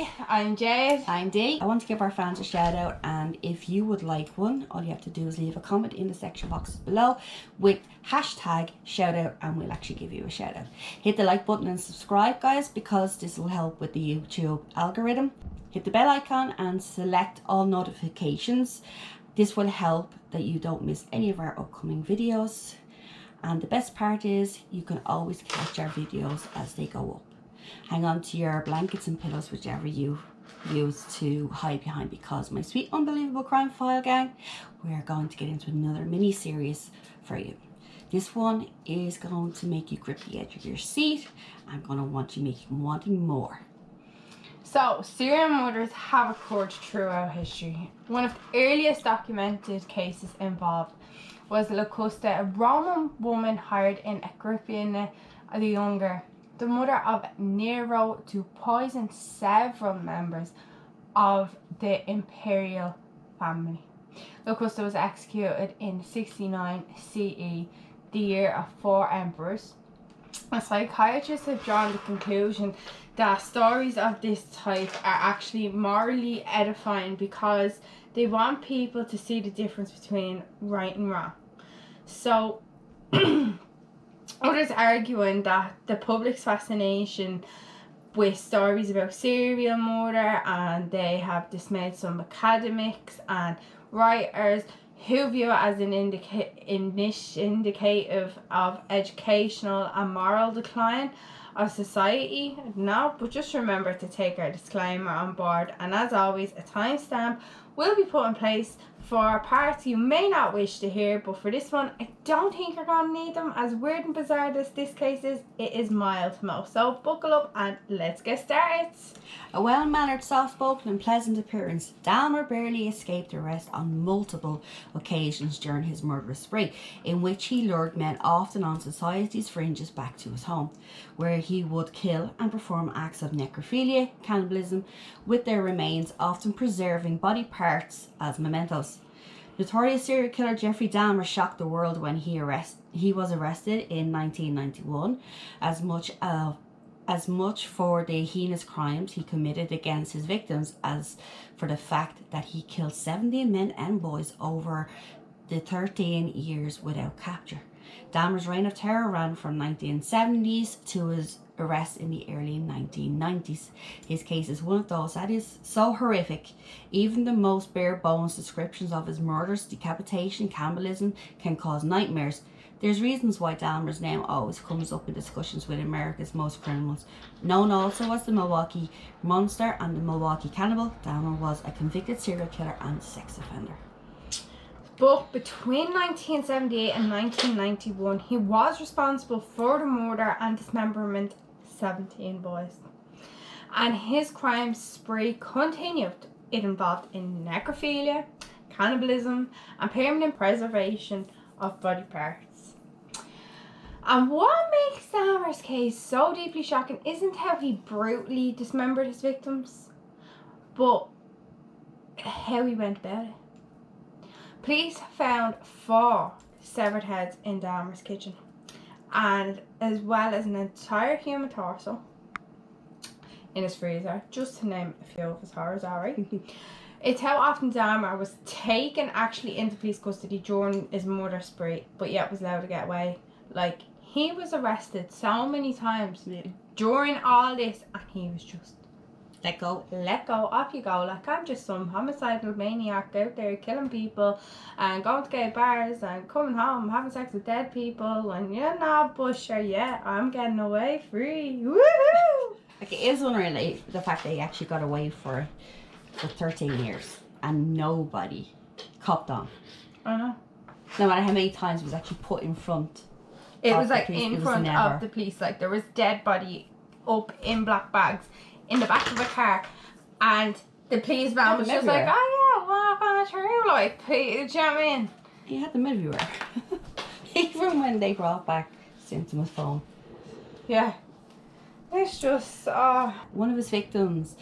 Hi, I'm Jade. I'm Dee. I want to give our fans a shout out, and if you would like one, all you have to do is leave a comment in the section boxes below with hashtag shout out, and we'll actually give you a shout out. Hit the like button and subscribe, guys, because this will help with the YouTube algorithm. Hit the bell icon and select all notifications. This will help that you don't miss any of our upcoming videos. And the best part is you can always catch our videos as they go up. Hang on to your blankets and pillows, whichever you use to hide behind, because my sweet unbelievable crime file gang, we're going to get into another mini series for you. This one is going to make you grip the edge of your seat. I'm going to want you wanting more. So, serial murders have occurred throughout history. One of the earliest documented cases involved was Locusta, a Roman woman hired in Agrippina the Younger, the mother of Nero, to poison several members of the imperial family. Locusta was executed in 69 CE, the year of 4 emperors. A psychiatrist have drawn the conclusion that stories of this type are actually morally edifying because they want people to see the difference between right and wrong. So, others arguing that the public's fascination with stories about serial murder, and they have dismayed some academics and writers who view it as an indicative of educational and moral decline of society. No, but just remember to take our disclaimer on board, and as always, a timestamp will be put in place for parts you may not wish to hear, but for this one, I don't think you're going to need them. As weird and bizarre as this case is, it is mild to most. So buckle up and let's get started. A well-mannered, soft-spoken and pleasant appearance, Dahmer barely escaped arrest on multiple occasions during his murderous spree, in which he lured men often on society's fringes back to his home, where he would kill and perform acts of necrophilia, cannibalism, with their remains often preserving body parts as mementos. Notorious serial killer Jeffrey Dahmer shocked the world when he was arrested in 1991, as much for the heinous crimes he committed against his victims as for the fact that he killed 17 men and boys over the 13 years without capture. Dahmer's reign of terror ran from 1970s to his arrest in the early 1990s. His case is one of those that is so horrific, even the most bare bones descriptions of his murders, decapitation, cannibalism can cause nightmares. There's reasons why Dahmer's name always comes up in discussions with America's most criminals. Known also as the Milwaukee Monster and the Milwaukee Cannibal, Dahmer was a convicted serial killer and sex offender. But between 1978 and 1991, he was responsible for the murder and dismemberment of 17 boys. And his crime spree continued. It involved in necrophilia, cannibalism, and permanent preservation of body parts. And what makes Dahmer's case so deeply shocking isn't how he brutally dismembered his victims, but how he went about it. Police found 4 severed heads in Dahmer's kitchen, and as well as an entire human torso in his freezer, just to name a few of his horrors, alright? It's how often Dahmer was taken actually into police custody during his murder spree, but yet was allowed to get away. Like, he was arrested so many times during all this, and he was just let go, off you go. Like, I'm just some homicidal maniac out there killing people and going to gay bars and coming home, having sex with dead people, and but sure, yeah, I'm getting away free. Woohoo! Like, it is unreal the fact that he actually got away for 13 years and nobody copped on. I know. No matter how many times it was actually put in front. It was like in front of the police. Like, there was dead body up in black bags in the back of a car, and the police van was just like, oh yeah, walk on through, like, do you know what I mean? He had them everywhere. Even when they brought back Symptom's phone. Yeah. It's just, One of his victims,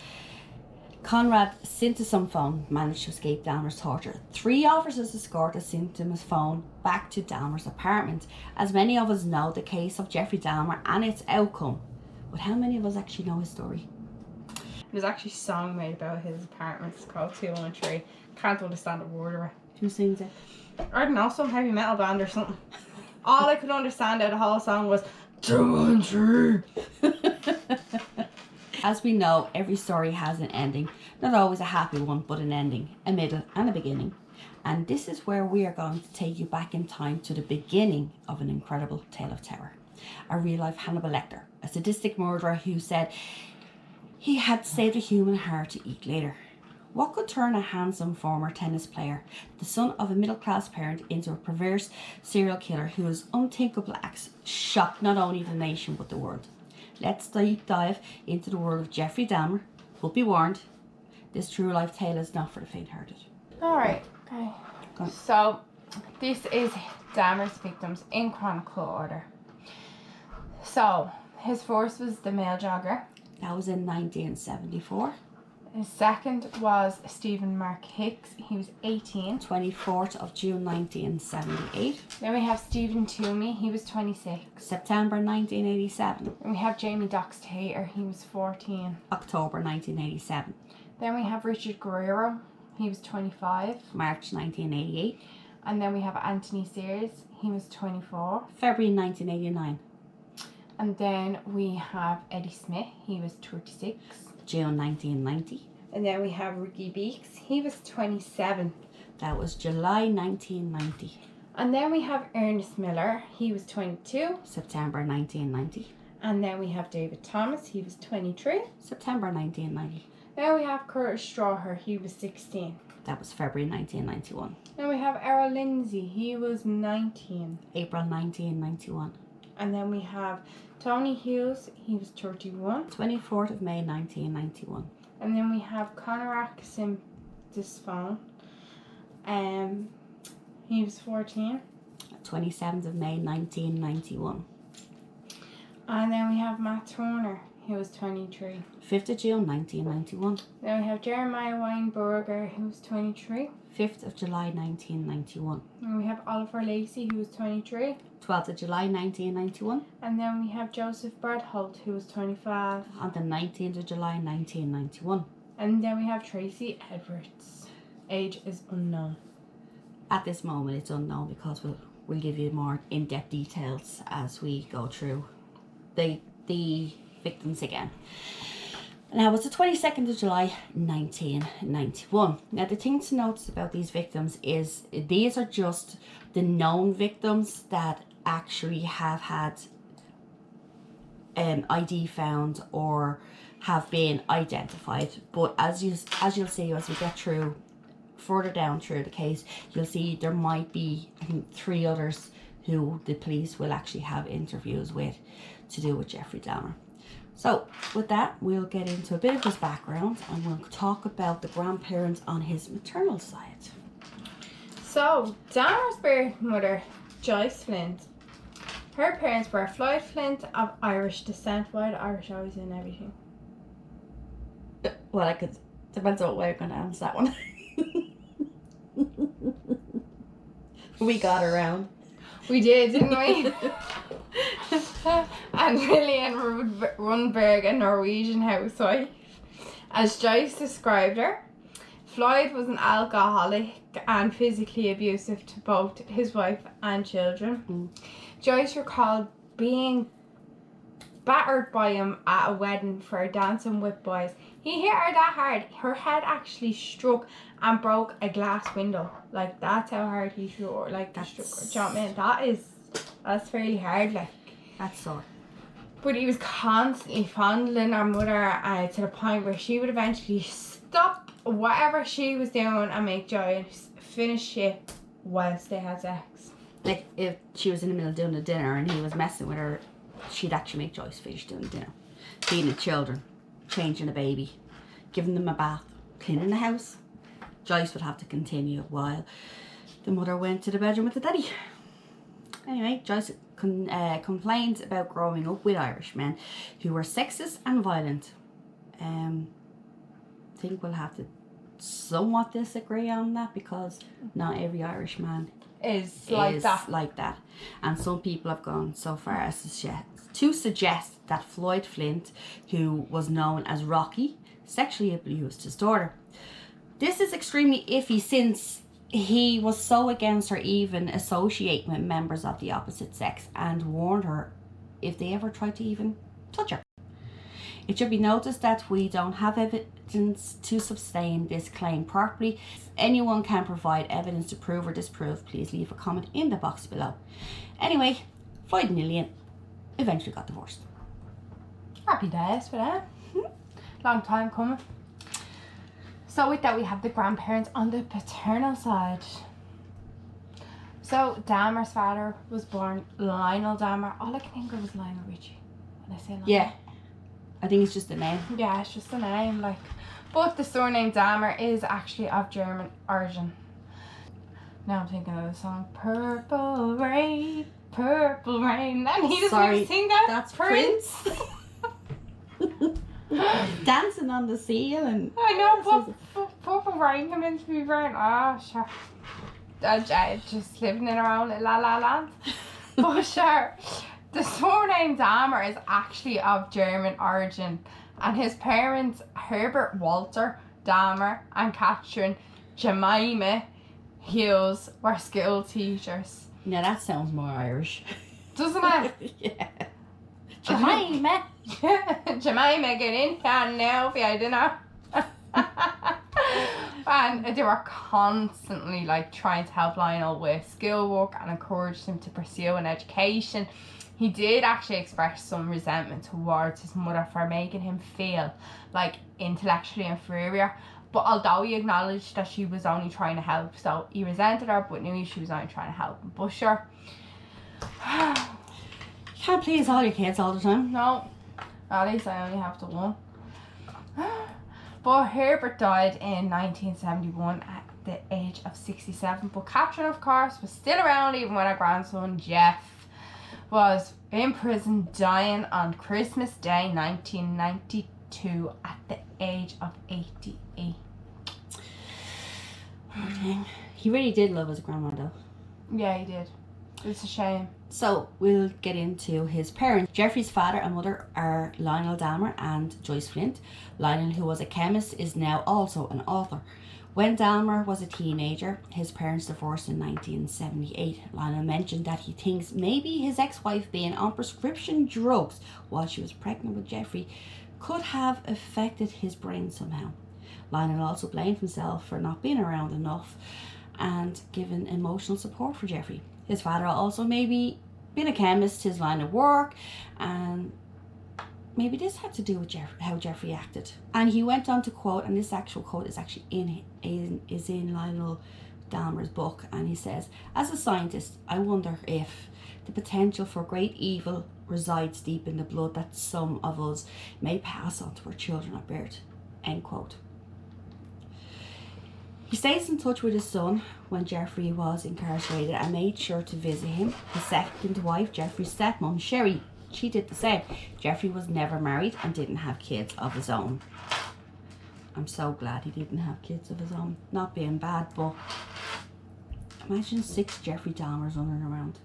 Conrad Symptom's phone, managed to escape Dahmer's torture. 3 officers escorted Symptom's phone back to Dahmer's apartment. As many of us know the case of Jeffrey Dahmer and its outcome, but how many of us actually know his story? There's actually a song made about his apartment. It's called 213. Can't understand a word of it. Who sings it? I don't know, some heavy metal band or something. All I could understand out of the whole song was 213. As we know, every story has an ending. Not always a happy one, but an ending, a middle and a beginning. And this is where we are going to take you back in time to the beginning of an incredible tale of terror. A real-life Hannibal Lecter, a sadistic murderer who said he had saved a human heart to eat later. What could turn a handsome former tennis player, the son of a middle-class parent, into a perverse serial killer whose unthinkable acts shocked not only the nation but the world? Let's deep dive into the world of Jeffrey Dahmer. But be warned, this true life tale is not for the faint-hearted. Alright, okay. Go on. So, this is Dahmer's victims in chronicle order. So, his first was the male jogger. That was in 1974. His second was Stephen Mark Hicks. He was 18. 24th of June 1978. Then we have Stephen Toomey. He was 26. September 1987. And we have Jamie Dox Tater. He was 14. October 1987. Then we have Richard Guerrero. He was 25. March 1988. And then we have Anthony Sears. He was 24. February 1989. And then we have Eddie Smith. He was 36. June 1990. And then we have Ricky Beeks. He was 27. That was July 1990. And then we have Ernest Miller. He was 22. September 1990. And then we have David Thomas. He was 23. September 1990. Then we have Curtis Strawher. He was 16. That was February 1991. Then we have Errol Lindsay. He was 19. April 1991. And then we have Tony Hughes. He was 31. 24th of May 1991. And then we have Conorak Simdisphone. He was 14. 27th of May 1991. And then we have Matt Turner. He was 23. 5th of June 1991. Then we have Jeremiah Weinberger. He was 23. 5th of July 1991. And we have Oliver Lacey. Who was 23. 12th of July 1991. And then we have Joseph Berthold. Who was 25. On the 19th of July 1991. And then we have Tracy Edwards. Age is unknown. At this moment it's unknown because we'll give you more in-depth details as we go through the victims again. Now it's the 22nd of July 1991. Now the thing to notice about these victims is these are just the known victims that actually have had ID found or have been identified. But as you'll see as we get through further down through the case, you'll see there might be, I think, 3 others who the police will actually have interviews with to do with Jeffrey Dahmer. So with that, we'll get into a bit of his background and we'll talk about the grandparents on his maternal side. So, Dahmer's birth mother, Joyce Flint. Her parents were Floyd Flint of Irish descent. Why the Irish always in everything? Well, depends on what way you're going to answer that one. We got around. We did, didn't we? And Lillian Rundberg, a Norwegian housewife. As Joyce described her, Floyd was an alcoholic and physically abusive to both his wife and children. Joyce recalled being battered by him at a wedding for dancing with boys. He hit her that hard, her head actually struck and broke a glass window. Like, that's how hard he threw her. Like, that struck her. Do you know what I mean? That's fairly hard, like. That's so. But he was constantly fondling her mother to the point where she would eventually stop whatever she was doing and make Joyce finish it whilst they had sex. Like, if she was in the middle of doing the dinner and he was messing with her, she'd actually make Joyce finish doing the dinner. Feeding the children, changing the baby, giving them a bath, cleaning the house. Joyce would have to continue while the mother went to the bedroom with the daddy. Anyway, Joyce complained about growing up with Irishmen who were sexist and violent. I think we'll have to somewhat disagree on that because not every Irishman is like that. And some people have gone so far as to suggest that Floyd Flint, who was known as Rocky, sexually abused his daughter. This is extremely iffy since he was so against her even associating with members of the opposite sex and warned her if they ever tried to even touch her. It should be noticed that we don't have evidence to sustain this claim properly. If anyone can provide evidence to prove or disprove, please leave a comment in the box below. Anyway, Floyd and Lillian eventually got divorced. Happy days for them. Long time coming. So with that, we have the grandparents on the paternal side. So Dahmer's father was born Lionel Dahmer. All I can think of was Lionel Richie when I say Lionel. Yeah, I think it's just a name. Yeah, it's just a name, like. But the surname Dahmer is actually of German origin. Now I'm thinking of the song Purple Rain, Purple Rain. And he doesn't even sing that. That's Prince. Dancing on the seal and... I know, but Purple Rain came into me brain. Oh, sure. Just living in our own la la land. But sure, the surname Dahmer is actually of German origin, and his parents, Herbert Walter Dahmer and Catherine Jemima Hughes, were school teachers. Now that sounds more Irish. Doesn't it? Yeah. Jemima. Jemima, get in here now if you don't know. And they were constantly like trying to help Lionel with schoolwork and encouraged him to pursue an education. He did actually express some resentment towards his mother for making him feel like intellectually inferior, but although he acknowledged that she was only trying to help, so he resented her but knew she was only trying to help him. But sure, you can't please all your kids all the time. no, at least I only have the one. But Herbert died in 1971 at the age of 67. But Catherine, of course, was still around even when her grandson Jeff was in prison, dying on Christmas Day 1992 at the age of 88. Okay. He really did love his grandma though. Yeah, he did. It's a shame. So we'll get into his parents. Jeffrey's father and mother are Lionel Dahmer and Joyce Flint. Lionel, who was a chemist, is now also an author. When Dahmer was a teenager, his parents divorced in 1978. Lionel mentioned that he thinks maybe his ex-wife being on prescription drugs while she was pregnant with Jeffrey could have affected his brain somehow. Lionel also blamed himself for not being around enough and given emotional support for Jeffrey. His father also maybe being a chemist, his line of work, and maybe this had to do with how Jeffrey acted. And he went on to quote, and this actual quote is actually in Lionel Dahmer's book, and he says, "As a scientist, I wonder if the potential for great evil resides deep in the blood that some of us may pass on to our children at birth." End quote. He stays in touch with his son when Jeffrey was incarcerated and made sure to visit him. His second wife, Jeffrey's stepmom, Sherry, she did the same. Jeffrey was never married and didn't have kids of his own. I'm so glad he didn't have kids of his own. Not being bad, but imagine 6 Jeffrey Dahmers running around.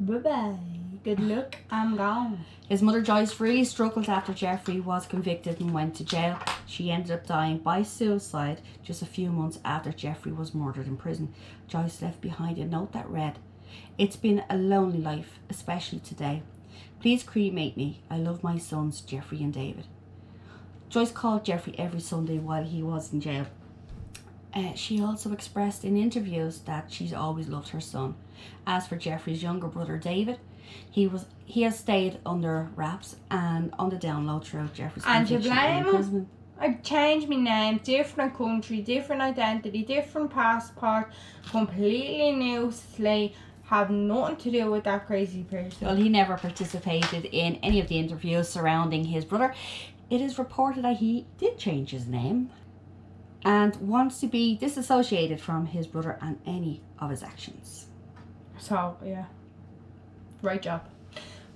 Bye-bye. Good luck. I'm gone. His mother Joyce really struggled after Jeffrey was convicted and went to jail. She ended up dying by suicide just a few months after Jeffrey was murdered in prison. Joyce left behind a note that read, "It's been a lonely life, especially today. Please cremate me. I love my sons, Jeffrey and David." Joyce called Jeffrey every Sunday while he was in jail. She also expressed in interviews that she's always loved her son. As for Jeffrey's younger brother David, he has stayed under wraps and on the down low throughout Jeffrey's conviction and imprisonment. I've changed my name, different country, different identity, different passport, completely new slate, have nothing to do with that crazy person. Well, he never participated in any of the interviews surrounding his brother. It is reported that he did change his name and wants to be disassociated from his brother and any of his actions. So, yeah. Right job.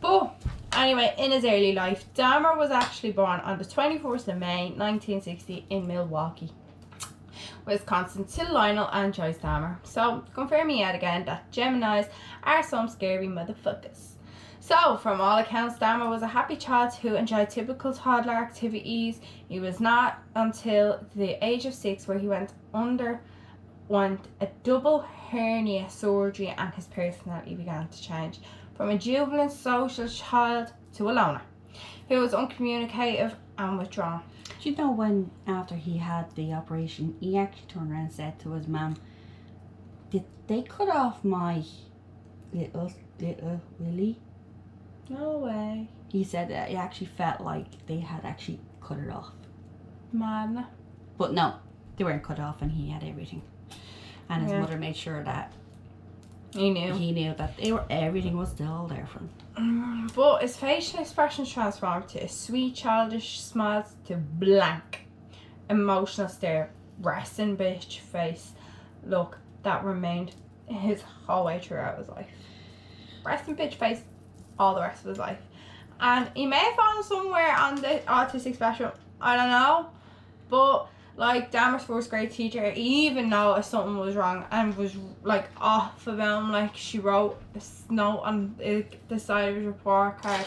But, anyway, in his early life, Dahmer was actually born on the 21st of May, 1960 in Milwaukee, Wisconsin, to Lionel and Joyce Dahmer. So, confirming yet again that Geminis are some scary motherfuckers. So, from all accounts, Dahmer was a happy child who enjoyed typical toddler activities. It was not until the age of 6 where he went a double hernia surgery and his personality began to change. From a jubilant social child to a loner, who was uncommunicative and withdrawn. Do you know when, after he had the operation, he actually turned around and said to his mum, "Did they cut off my little Willie?" No way. He said that he actually felt like they had actually cut it off. Man. But no, they weren't cut off and he had everything. And his mother made sure that he knew that everything was still there for him. But his facial expressions transformed to a sweet childish smile to blank emotional stare, resting bitch face look that remained his whole way throughout his life. Resting bitch face all the rest of his life. And he may have found somewhere on the autistic spectrum, I don't know, but like Dahmer's first grade teacher, he even noticed something was wrong and was like off about him. Like, she wrote a note on the side of his report card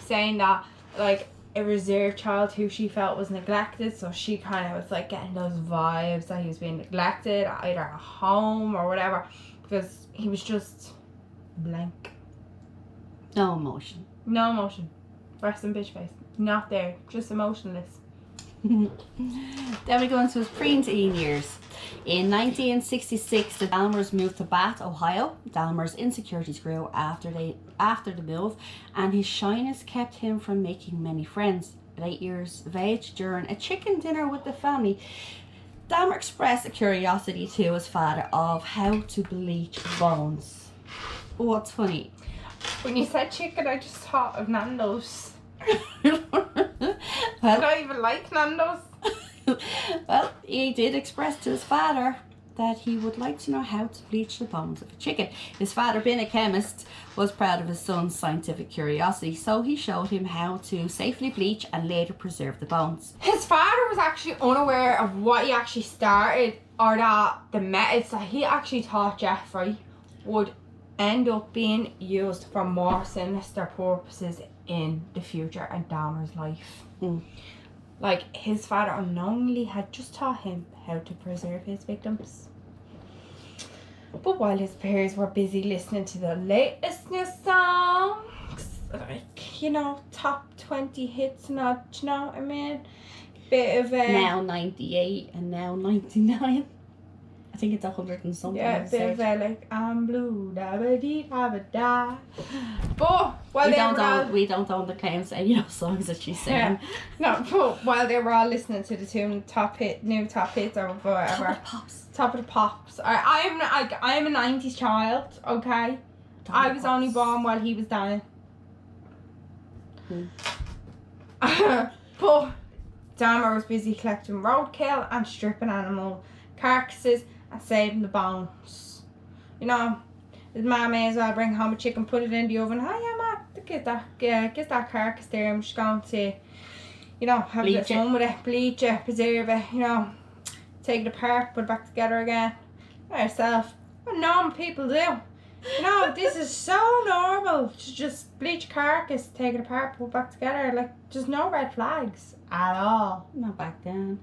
saying that like a reserved child who she felt was neglected, so she kind of was like getting those vibes that he was being neglected either at home or whatever, because he was just blank. No emotion. No emotion. Resting bitch face. Not there. Just emotionless. Then we go into his preteen years. In 1966, the Dahmers moved to Bath, Ohio. Dahmer's insecurities grew after the move, and his shyness kept him from making many friends. At 8 years of age, during a chicken dinner with the family, Dahmer expressed a curiosity to his father of how to bleach bones. What's funny? When you said chicken, I just thought of Nando's. Well, I don't even like Nando's. well, he did express to his father that he would like to know how to bleach the bones of a chicken. His father, being a chemist, was proud of his son's scientific curiosity, so he showed him how to safely bleach and later preserve the bones. His father was actually unaware of what he actually started, or that the methods that he actually taught Jeffrey would end up being used for more sinister purposes in the future in Dahmer's life. Like, his father unknowingly had just taught him how to preserve his victims. But while his peers were busy listening to the latest new songs, like, you know, top 20 hits and all, do you know what I mean? Bit of now 98 and now 99. I think it's 100 and something. yeah, bit of like, I'm blue, da ba dee da ba da. But while we don't own the claims to any of those songs that she's singing. No, but while they were all listening to the two new top hits or whatever, top of the pops. I'm a 90s child, okay? I was only born while he was dying. But Dahmer was busy collecting roadkill and stripping animal carcasses and saving the bones. You know, his mom may as well bring home a chicken, put it in the oven. Oh yeah, ma, get that carcass there. I'm just going to, you know, have a bit of fun with it, bleach it, preserve it. You know, take it apart, put it back together again. By yourself. What normal people do. You know, this is so normal to just bleach a carcass, take it apart, put it back together. Like, just no red flags at all. Not back then.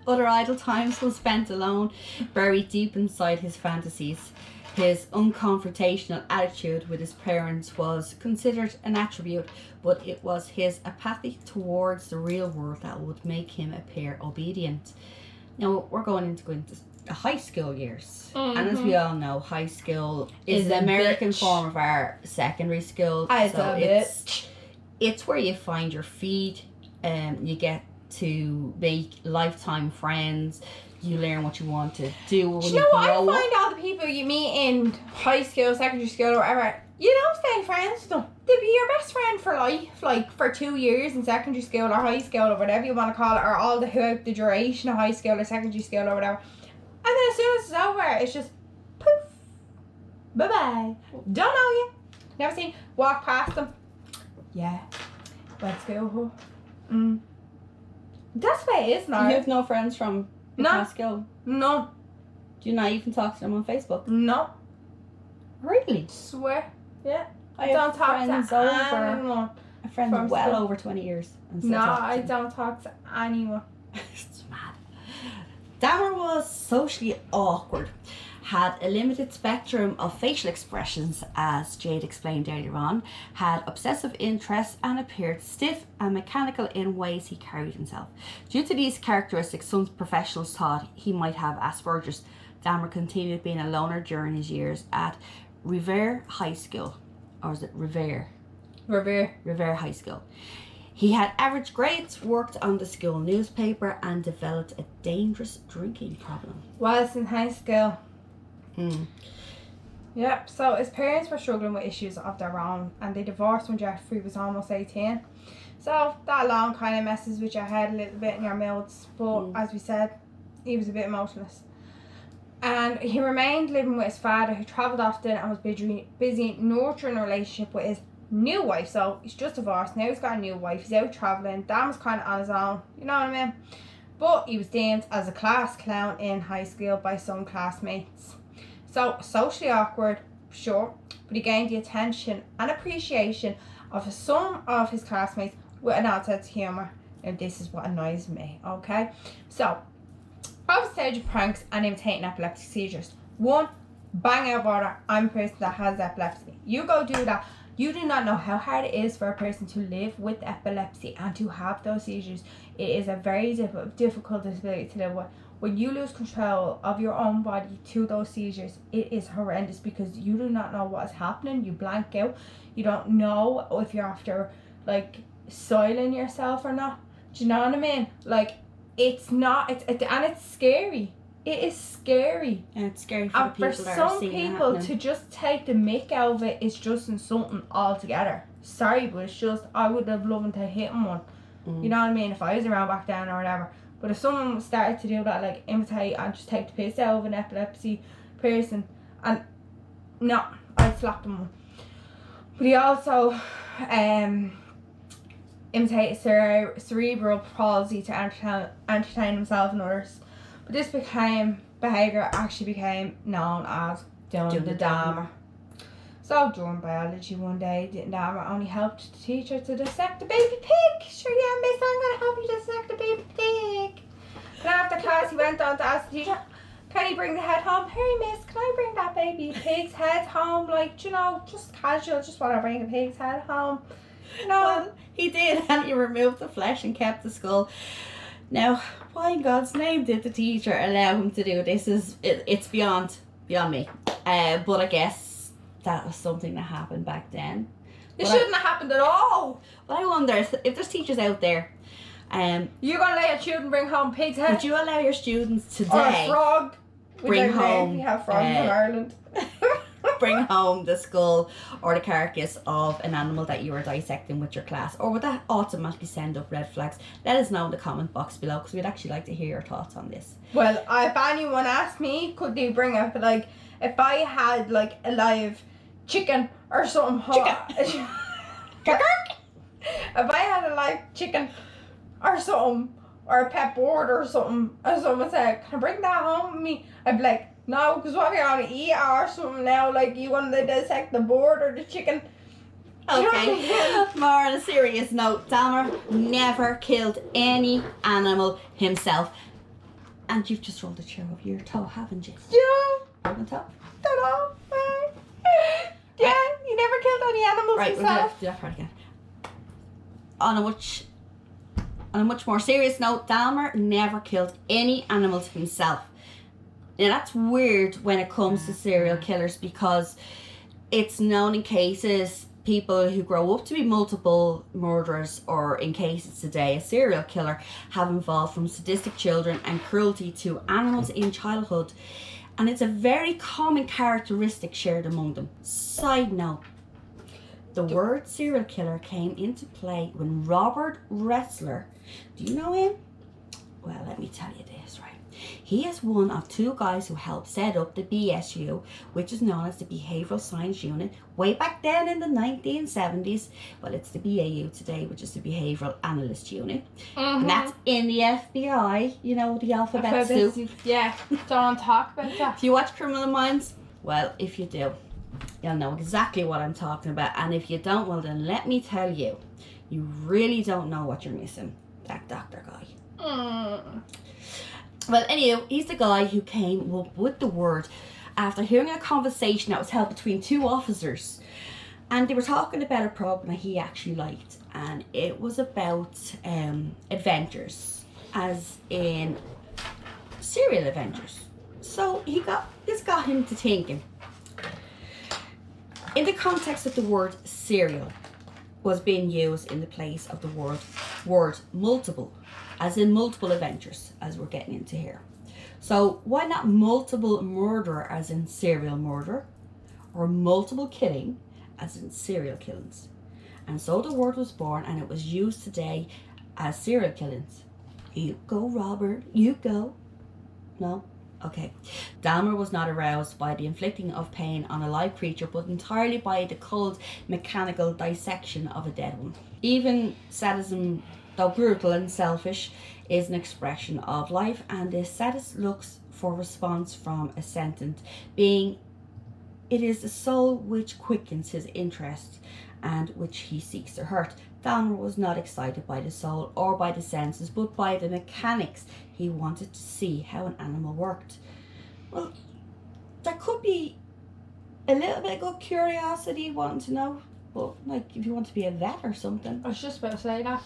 Other idle times were spent alone, buried deep inside his fantasies. His unconfrontational attitude with his parents was considered an attribute, but it was his apathy towards the real world that would make him appear obedient. Now, we're going into the high school years. And as we all know, high school is the American form of our secondary school. It's where you find your feet, you get to make lifetime friends, you learn what you want to do when you grow up. I find all the people you meet in high school, secondary school or whatever, you don't stay friends with them. They'll be your best friend for life, like for 2 years in secondary school or high school or whatever you want to call it, or all the duration of high school or secondary school or whatever. And then as soon as it's over, it's just poof, bye bye. Don't know you, never seen, walk past them. Yeah, let's go. That's the way it is now. You have no friends from high school? No. Do you not even talk to them on Facebook? No. Really? Swear. Yeah. I don't have talk friends to over anyone. a friend from well school. over 20 years. And still No, talk to I them. don't talk to anyone. It's mad. Dahmer was socially awkward, had a limited spectrum of facial expressions, as Jade explained earlier on, had obsessive interests, and appeared stiff and mechanical in ways he carried himself. Due to these characteristics, some professionals thought he might have Asperger's. Dahmer continued being a loner during his years at Revere High School. Or is it Revere? Revere High School. He had average grades, worked on the school newspaper, and developed a dangerous drinking problem. Was in high school. Yep, so his parents were struggling with issues of their own, and they divorced when Jeffrey was almost 18. So that alone kind of messes with your head a little bit in your moods, but as we said, he was a bit emotionless. And he remained living with his father, who travelled often and was busy nurturing a relationship with his new wife. So he's just divorced, now he's got a new wife, he's out travelling. Dan was kind of on his own, you know what I mean? But he was deemed as a class clown in high school by some classmates. So socially awkward, sure, but he gained the attention and appreciation of some of his classmates with an odd sense of humour. And this is what annoys me, okay? So, off stage of pranks and imitating epileptic seizures. One, bang out water, I'm a person that has epilepsy. You go do that. You do not know how hard it is for a person to live with epilepsy and to have those seizures. It is a very difficult disability to live with. When you lose control of your own body to those seizures, it is horrendous because you do not know what is happening. You blank out. You don't know if you're after, like, soiling yourself or not. Do you know what I mean? Like, it's not, and it's scary. It is scary. And it's scary for the people for that are some seeing people it to just take the mick out of it is just insulting altogether. Sorry, but it's just, I would have loved to hit him one. You know what I mean? If I was around back then or whatever. But if someone started to do that, like imitate and just take the piss out of an epilepsy person, and no, I'd slap them one. But he also imitated cerebral palsy to entertain himself and others. But this behaviour actually became known as doing the Dahmer. So during biology one day, Dahmer only helped the teacher to dissect a baby pig. Sure, yeah, miss, I'm going to help you dissect a baby pig. And after class, he went on to ask the teacher, can he bring the head home? Hey, miss, can I bring that baby pig's head home? Like, you know, just casual, just want to bring the pig's head home. No. Well, he did, and he removed the flesh and kept the skull. Now, why in God's name did the teacher allow him to do this? It's beyond me. But I guess that was something that happened back then. It shouldn't have happened at all. But I wonder if there's teachers out there. You're gonna let your student bring home pig's head? Would you allow your students today or a frog? bring home? We have frogs in Ireland. Bring home the skull or the carcass of an animal that you were dissecting with your class, or would that automatically send up red flags? Let us know in the comment box below, because we'd actually like to hear your thoughts on this. Well, if anyone asked me, could they bring up, like, if I had like a live chicken or something if I had a live chicken or something, or a pet bird or something, and someone said, can I bring that home with me? I'd be like, no, because what if you're going to eat or something now? Like, you want to dissect the bird or the chicken? Okay, more on a serious note, Dahmer never killed any animal himself. And you've just rolled a chair over your toe, haven't you? Yeah. On the top. Don't know. Yeah, he never killed any animals himself. Do that part again. On a much more serious note, Dahmer never killed any animals himself. Now that's weird when it comes to serial killers, because it's known in cases people who grow up to be multiple murderers, or in cases today a serial killer, have involved from sadistic children and cruelty to animals in childhood. And it's a very common characteristic shared among them. Side note, the word serial killer came into play when Robert Ressler, do you know him? Well, let me tell you this, right? He is one of two guys who helped set up the BSU, which is known as the Behavioral Science Unit, way back then in the 1970s. Well, it's the BAU today, which is the Behavioral Analyst Unit. And that's in the FBI, you know, the alphabet soup. Yeah, don't talk about that. Do you watch Criminal Minds? Well, if you do, you'll know exactly what I'm talking about. And if you don't, well then let me tell you, you really don't know what you're missing. That doctor guy. Well, anyway, he's the guy who came up with the word after hearing a conversation that was held between two officers. And they were talking about a program that he actually liked. And it was about adventures, as in serial adventures. So this got him to thinking. In the context of the word serial was being used in the place of the word multiple, as in multiple adventures, as we're getting into here. So why not multiple murder, as in serial murder, or multiple killing, as in serial killings? And so the word was born, and it was used today as serial killings. You go, Robert, you go. No? Okay. Dahmer was not aroused by the inflicting of pain on a live creature, but entirely by the cold, mechanical dissection of a dead one. Even sadism, though brutal and selfish, is an expression of life, and the sadist looks for response from a sentient being. It is the soul which quickens his interest and which he seeks to hurt. Dahmer was not excited by the soul or by the senses, but by the mechanics. He wanted to see how an animal worked. Well, there could be a little bit of good curiosity wanting to know, but like if you want to be a vet or something. I was just about to say that.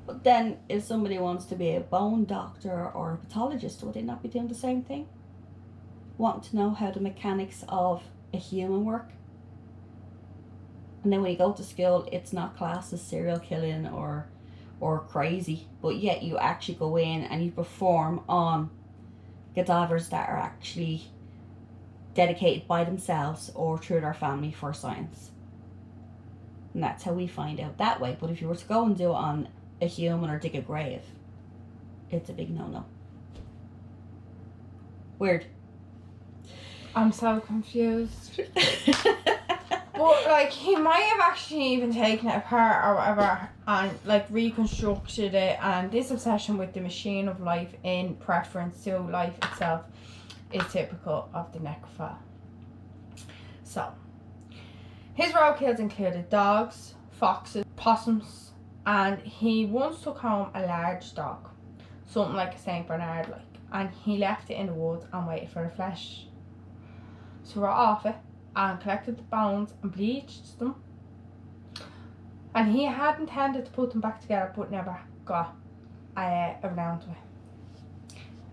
But then if somebody wants to be a bone doctor or a pathologist, would they not be doing the same thing? Wanting to know how the mechanics of a human work? And then when you go to school, it's not classed as serial killing or crazy, but yet you actually go in and you perform on cadavers that are actually dedicated by themselves or through their family for science. And that's how we find out that way. But if you were to go and do it on a human or dig a grave, it's a big no-no. Weird. I'm so confused. But like he might have actually even taken it apart or whatever and like reconstructed it, and this obsession with the machine of life in preference to life itself is typical of the necrophile. So his roadkills included dogs, foxes, possums, and he once took home a large dog, something like a Saint Bernard like, and he left it in the woods and waited for the flesh to rot off it, and collected the bones and bleached them. And he had intended to put them back together but never got around to it.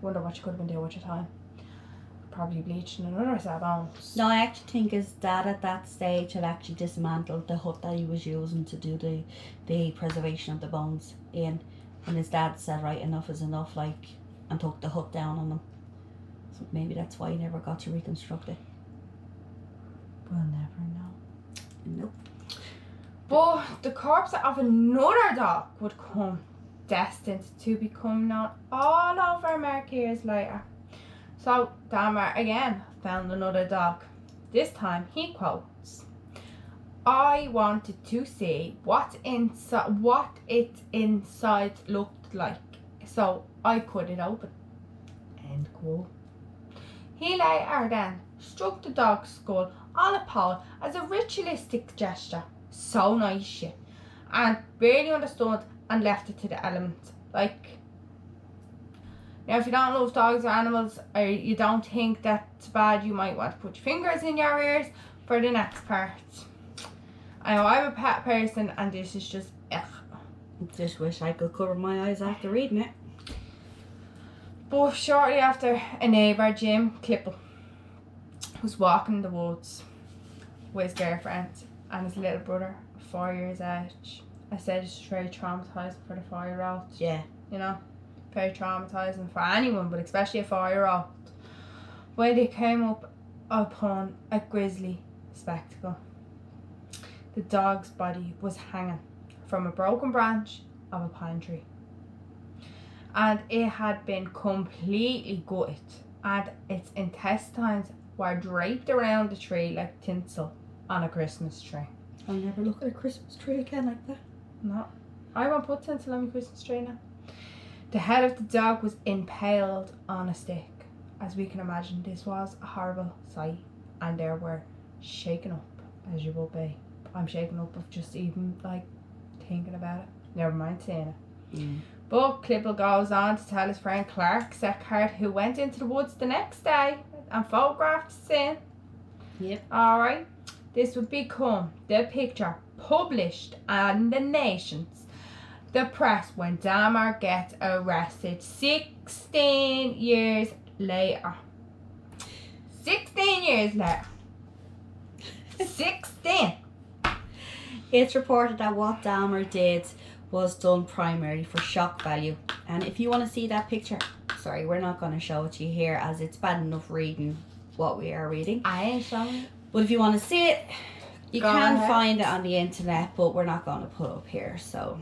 Wonder what you could have been doing with your time. Probably bleaching another set of bones. No, I actually think his dad at that stage had actually dismantled the hut that he was using to do the preservation of the bones in. And his dad said, right, enough is enough, like, and took the hut down on them. So maybe that's why he never got to reconstruct it. We'll never know. Nope. But the corpse of another dog would come, destined to become known all over America years later. So Dahmer again found another dog. This time he quotes, "I wanted to see what its inside looked like, so I cut it open." End quote. He later then struck the dog's skull on a pole as a ritualistic gesture. So nice shit. And barely understood and left it to the elements. Like, now if you don't love dogs or animals, or you don't think that's bad, you might want to put your fingers in your ears for the next part. I know I'm a pet person and this is just ugh. Just wish I could cover my eyes after reading it. But shortly after, a neighbour, Jim Clipple, was walking in the woods with his girlfriend and his little brother, 4 years age. I said it's very traumatising for the 4-year-old. Yeah. You know, very traumatising for anyone, but especially a 4-year-old. When they came up upon a grisly spectacle. The dog's body was hanging from a broken branch of a pine tree. And it had been completely gutted, and its intestines were draped around the tree like tinsel on a Christmas tree. I'll never look at a Christmas tree again like that. No, I won't put tinsel on my Christmas tree now. The head of the dog was impaled on a stick. As we can imagine, this was a horrible sight, and there were shaken up, as you will be. I'm shaken up of just even like thinking about it. Never mind seeing it. But Klippel goes on to tell his friend Clark Seckhart, who went into the woods the next day and photographed the scene. Yep. Alright. This would become the picture published on the nations, the press, when Dahmer gets arrested 16 years later. 16 years later. 16. It's reported that what Dahmer did was done primarily for shock value. And if you want to see that picture, sorry, we're not going to show it to you here as it's bad enough reading what we are reading. I ain't showing it. But if you want to see it, you Go can ahead. find it on the internet, but we're not going to put it up here. So,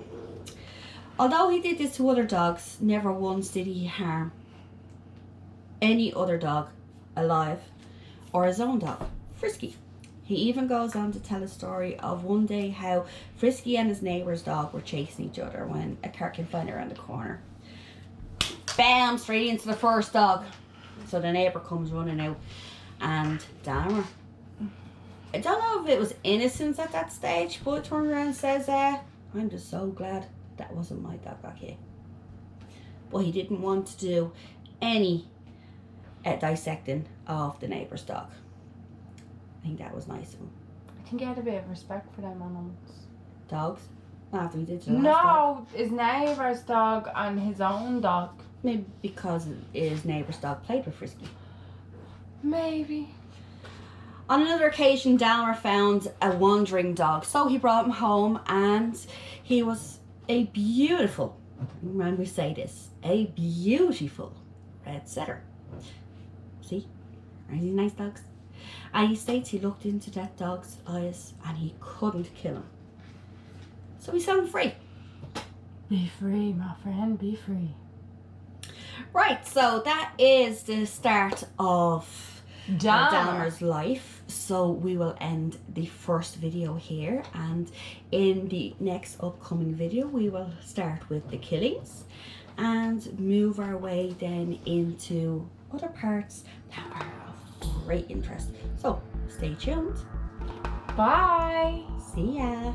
although he did this to other dogs, never once did he harm any other dog alive or his own dog, Frisky. He even goes on to tell a story of one day how Frisky and his neighbour's dog were chasing each other when a car came flying around the corner. Bam! Straight into the first dog. So the neighbour comes running out, and Dahmer, I don't know if it was innocence at that stage, but turns around and says, I'm just so glad that wasn't my dog back here. But he didn't want to do any dissecting of the neighbour's dog. I think that was nice of him. I think he had a bit of respect for them animals. Dogs? After he did to the last dog. No, his neighbour's dog and his own dog. Maybe because his neighbour's dog played with Frisky. Maybe. On another occasion, Dahmer found a wandering dog, so he brought him home, and he was a beautiful, when we say this, a beautiful red setter. See? Aren't these nice dogs? And he states he looked into that dog's eyes and he couldn't kill him. So he set him free. Be free, my friend, be free. Right, so that is the start of Dahmer's life. So we will end the first video here, and in the next upcoming video we will start with the killings and move our way then into other parts that are of great interest. So stay tuned. Bye. See ya.